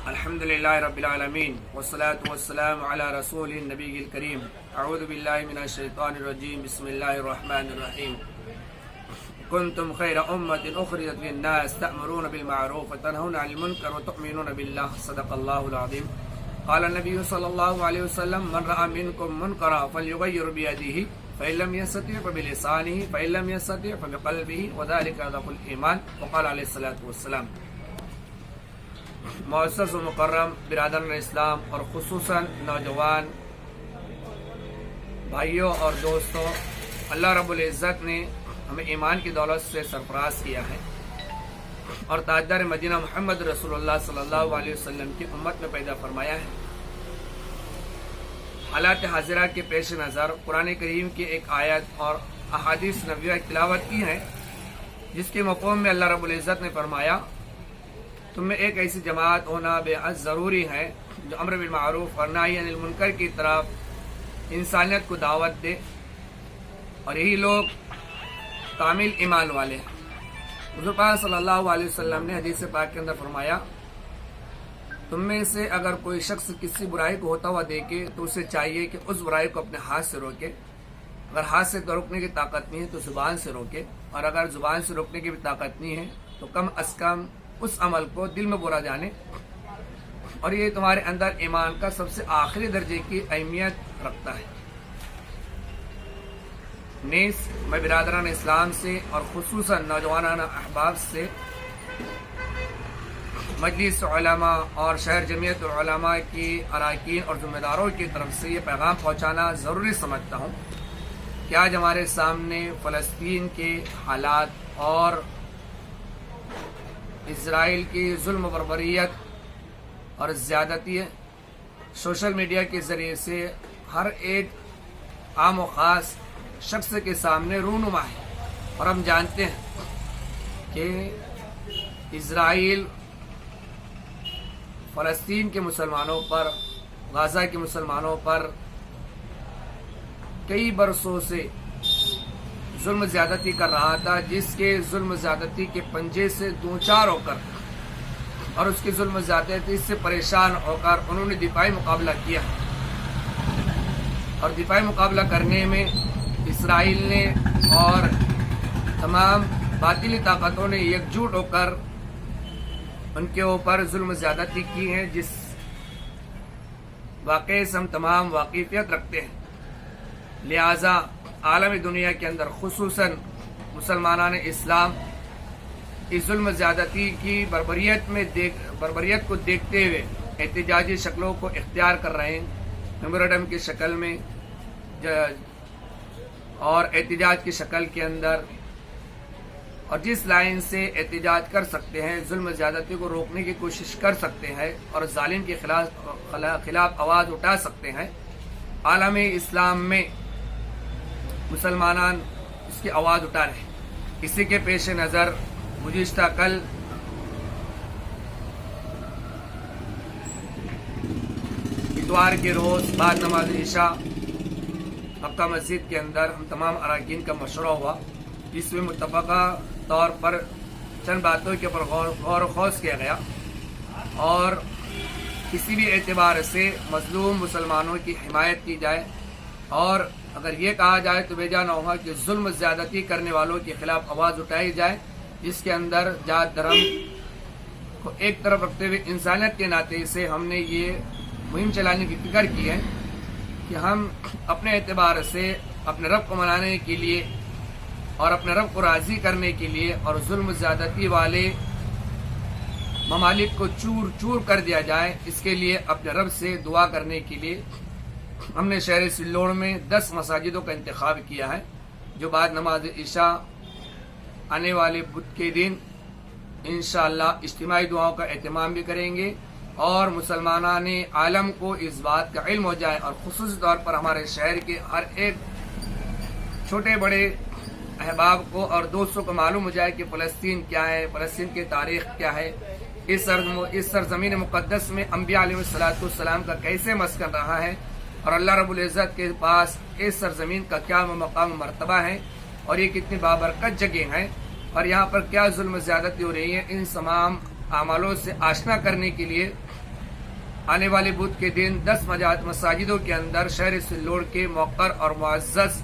الحمدللہ رب العالمین والصلاة والسلام علی رسول النبی الکریم اعوذ باللہ من الشیطان الرجیم بسم اللہ الرحمن الرحیم کنتم خیر امت اخرجت للناس تأمرون بالمعروف وتنہون عن المنکر وتؤمنون باللہ صدق اللہ العظیم قال النبی صلی اللہ علیہ وسلم من رأى منکم منکرا فلیغیر بیدیہ فإن لم يستطع فبلسانہ فإن لم يستطع فبقلبہ وذلك ضعف الایمان وقال علیہ الصلاۃ والسلام۔ معزز و مکرم برادران اسلام اور خصوصاً نوجوان بھائیوں اور دوستوں، اللہ رب العزت نے ہمیں ایمان کی دولت سے سرفراز کیا ہے اور تاجدار مدینہ محمد رسول اللہ صلی اللہ علیہ وسلم کی امت میں پیدا فرمایا ہے۔ حالات حاضرہ کے پیش نظر قرآن کریم کی ایک آیت اور احادیث نبویہ کی تلاوت کی ہے، جس کے مفہوم میں اللہ رب العزت نے فرمایا تم میں ایک ایسی جماعت ہونا بے حد ضروری ہے جو امر بالمعروف اور نہی عن المنکر کی طرف انسانیت کو دعوت دے، اور یہی لوگ کامل ایمان والے ہیں۔ حضور پاک صلی اللہ علیہ وسلم نے حدیث پاک کے اندر فرمایا تم میں سے اگر کوئی شخص کسی برائی کو ہوتا ہوا دیکھے تو اسے چاہیے کہ اس برائی کو اپنے ہاتھ سے روکے، اگر ہاتھ سے روکنے کی طاقت نہیں ہے تو زبان سے روکے، اور اگر زبان سے روکنے کی بھی طاقت نہیں ہے تو کم از کم اس عمل کو دل میں برا جانے، اور یہ تمہارے اندر ایمان کا سب سے آخری درجے کی اہمیت رکھتا ہے۔ نیز میں برادران اسلام سے اور خصوصاً نوجوانان احباب سے مجلس علماء اور شہر جمعیت علماء کی اراکین اور ذمہ داروں کی طرف سے یہ پیغام پہنچانا ضروری سمجھتا ہوں کہ آج ہمارے سامنے فلسطین کے حالات اور اسرائیل کی ظلم و بربریت اور زیادتی سوشل میڈیا کے ذریعے سے ہر ایک عام و خاص شخص کے سامنے رونما ہے، اور ہم جانتے ہیں کہ اسرائیل فلسطین کے مسلمانوں پر، غزہ کے مسلمانوں پر کئی برسوں سے ظلم زیادتی کر رہا تھا، جس کے ظلم زیادتی کے پنجے سے دوچار ہو کر اور اس کی ظلم زیادتی سے پریشان ہو کر انہوں نے دفاعی مقابلہ کیا، اور دفاعی مقابلہ کرنے میں اسرائیل نے اور تمام باطلی طاقتوں نے یکجوٹ ہو کر ان کے اوپر ظلم زیادتی کی ہے، جس واقعے سے ہم تمام واقفیت رکھتے ہیں۔ لہذا عالمی دنیا کے اندر خصوصاً مسلمانان اسلام اس ظلم زیادتی کی بربریت کو دیکھتے ہوئے احتجاجی شکلوں کو اختیار کر رہے ہیں، میمورنڈم کی شکل میں اور احتجاج کی شکل کے اندر، اور جس لائن سے احتجاج کر سکتے ہیں ظلم زیادتی کو روکنے کی کوشش کر سکتے ہیں اور ظالم کے خلاف آواز اٹھا سکتے ہیں۔ عالم اسلام میں مسلمانان اس کی آواز اٹھا رہے ہیں۔ اسی کے پیش نظر گزشتہ کل اتوار کے روز بعد نماز عشاء مکہ مسجد کے اندر ہم تمام اراکین کا مشورہ ہوا، جس میں متفقہ طور پر چند باتوں کے اوپر غور و خوض کیا گیا، اور کسی بھی اعتبار سے مظلوم مسلمانوں کی حمایت کی جائے، اور اگر یہ کہا جائے تو بے جا نہ ہوگا کہ ظلم زیادتی کرنے والوں کے خلاف آواز اٹھائی جائے، جس کے اندر ذات دھرم کو ایک طرف رکھتے ہوئے انسانیت کے ناطے سے ہم نے یہ مہم چلانے کی فکر کی ہے کہ ہم اپنے اعتبار سے اپنے رب کو منانے کے لیے اور اپنے رب کو راضی کرنے کے لیے اور ظلم زیادتی والے ممالک کو چور چور کر دیا جائے، اس کے لیے اپنے رب سے دعا کرنے کے لیے ہم نے شہر سلوڑ میں 10 مساجدوں کا انتخاب کیا ہے، جو بعد نماز عشاء آنے والے بدھ کے دن انشاءاللہ اجتماعی دعاؤں کا اہتمام بھی کریں گے، اور مسلمانان عالم کو اس بات کا علم ہو جائے، اور خصوصی طور پر ہمارے شہر کے ہر ایک چھوٹے بڑے احباب کو اور دوستوں کو معلوم ہو جائے کہ فلسطین کیا ہے، فلسطین کی تاریخ کیا ہے، اس سرزمین مقدس میں انبیاء علیہ السلام کا کیسے مسکن رہا ہے، اور اللہ رب العزت کے پاس اس سرزمین کا کیا مقام و مرتبہ ہے، اور یہ کتنی بابرکت جگہ ہیں، اور یہاں پر کیا ظلم زیادتی ہو رہی ہے۔ ان تمام اعمالوں سے آشنا کرنے کے لیے آنے والے بدھ کے دن 10 مساجدوں کے اندر شہر سلوڑ کے موقر اور معزز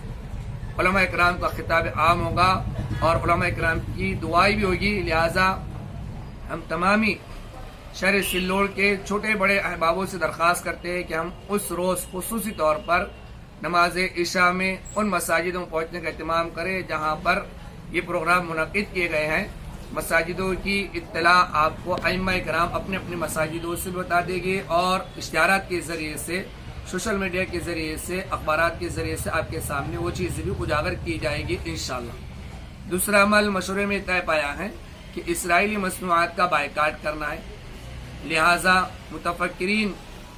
علماء اکرام کا خطاب عام ہوگا اور علماء اکرام کی دعائیں بھی ہوگی. لہذا ہم تمامی شہر سلوڑ کے چھوٹے بڑے احبابوں سے درخواست کرتے ہیں کہ ہم اس روز خصوصی طور پر نماز عشاء میں ان مساجدوں میں پہنچنے کا اہتمام کریں جہاں پر یہ پروگرام منعقد کیے گئے ہیں. مساجدوں کی اطلاع آپ کو ائمہ کرام اپنے اپنے مساجدوں سے بتا دیں گے اور اشتہارات کے ذریعے سے، سوشل میڈیا کے ذریعے سے، اخبارات کے ذریعے سے آپ کے سامنے وہ چیزیں بھی اجاگر کی جائے گی انشاءاللہ. دوسرا عمل مشورے میں طے پایا ہے کہ اسرائیلی مصنوعات کا بائیکاٹ کرنا ہے. لہذا متفکرین،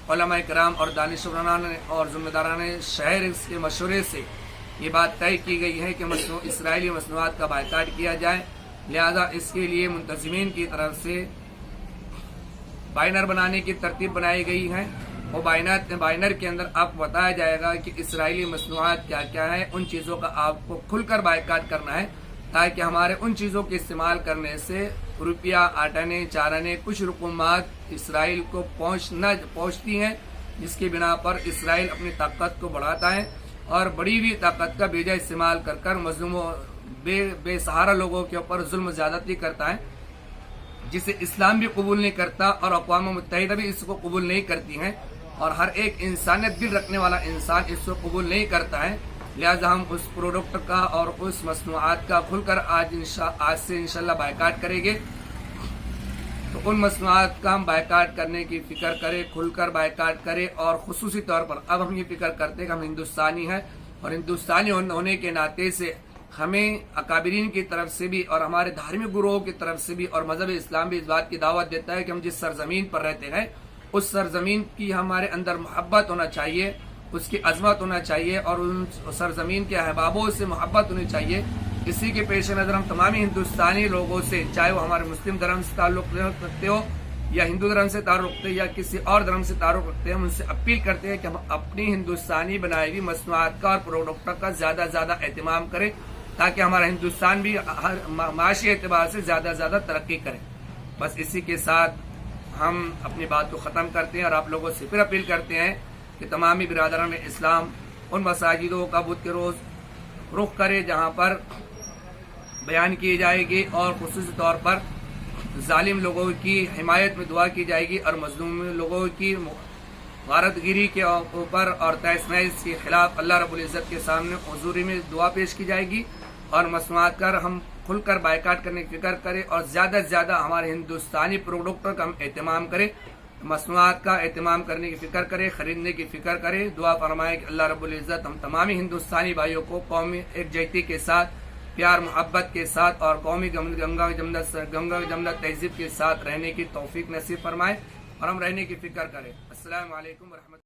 علماء کرام اور دانشوران اور ذمہ داران شہر کے مشورے سے یہ بات طے کی گئی ہے کہ اسرائیلی مصنوعات کا بائیکاٹ کیا جائے. لہذا اس کے لیے منتظمین کی طرف سے بائنر بنانے کی ترتیب بنائی گئی ہے. وہ بائنر کے اندر آپ کو بتایا جائے گا کہ اسرائیلی مصنوعات کیا کیا ہے. ان چیزوں کا آپ کو کھل کر بائیکاٹ کرنا ہے تاکہ ہمارے ان چیزوں کے استعمال کرنے سے روپیہ، آٹانے، چارانے، کچھ رقومات اسرائیل کو پہنچتی ہیں، جس کی بنا پر اسرائیل اپنی طاقت کو بڑھاتا ہے اور بڑی ہوئی طاقت کا بیجا استعمال کر مظلوموں، بے سہارا لوگوں کے اوپر ظلم زیادتی کرتا ہے، جسے اسلام بھی قبول نہیں کرتا اور اقوام متحدہ بھی اس کو قبول نہیں کرتی ہیں اور ہر ایک انسانیت دل رکھنے والا انسان اس کو قبول نہیں کرتا ہے. لہذا ہم اس پروڈکٹ کا اور اس مصنوعات کا کھل کر آج سے انشاءاللہ بائیکاٹ کریں گے. تو ان مصنوعات کا ہم بائیکاٹ کرنے کی فکر کریں، کھل کر بائیکاٹ کریں. اور خصوصی طور پر اب ہم یہ فکر کرتے ہیں کہ ہم ہندوستانی ہیں اور ہندوستانی ہونے کے ناطے سے ہمیں اکابرین کی طرف سے بھی اور ہمارے دھارمک گروہوں کی طرف سے بھی اور مذہب اسلام بھی اس بات کی دعوت دیتا ہے کہ ہم جس سرزمین پر رہتے ہیں اس سرزمین کی ہمارے اندر محبت ہونا چاہیے، اس کی عظمت ہونا چاہیے اور ان سرزمین کے احبابوں سے محبت ہونی چاہیے. اسی کے پیش نظر ہم تمامی ہندوستانی لوگوں سے، چاہے وہ ہمارے مسلم دھرم سے تعلق رکھتے ہو یا ہندو دھرم سے تعلق رکھتے یا کسی اور دھرم سے تعلق رکھتے ہیں، ہم ان سے اپیل کرتے ہیں کہ ہم اپنی ہندوستانی بنائی ہوئی مصنوعات کا اور پروڈکٹ کا زیادہ زیادہ اہتمام کریں تاکہ ہمارا ہندوستان بھی ہر معاشی اعتبار سے زیادہ زیادہ ترقی کرے. بس اسی کے ساتھ ہم اپنی بات کو ختم کرتے ہیں اور آپ لوگوں سے پھر اپیل کرتے ہیں کہ تمامی برادران اسلام ان مساجدوں کا بدھ کے روز رخ کرے جہاں پر بیان کی جائے گی اور خصوصی طور پر ظالم لوگوں کی حمایت میں دعا کی جائے گی اور مظلوم لوگوں کی غارت گیری کے اوپر اور تہس نہس کے خلاف اللہ رب العزت کے سامنے حضوری میں دعا پیش کی جائے گی. اور مصنوعات کر ہم کھل کر بائیکاٹ کرنے کی فکر کریں اور زیادہ سے زیادہ ہمارے ہندوستانی پروڈکٹ کا ہم اہتمام کریں، مصنوعات کا اہتمام کرنے کی فکر کریں، خریدنے کی فکر کریں. دعا فرمائے کہ اللہ رب العزت ہم تمامی ہندوستانی بھائیوں کو قومی یکجہتی کے ساتھ، پیار محبت کے ساتھ اور قومی گنگا جمنا تہذیب کے ساتھ رہنے کی توفیق نصیب فرمائے اور ہم رہنے کی فکر کریں. السلام علیکم ورحمۃ اللہ.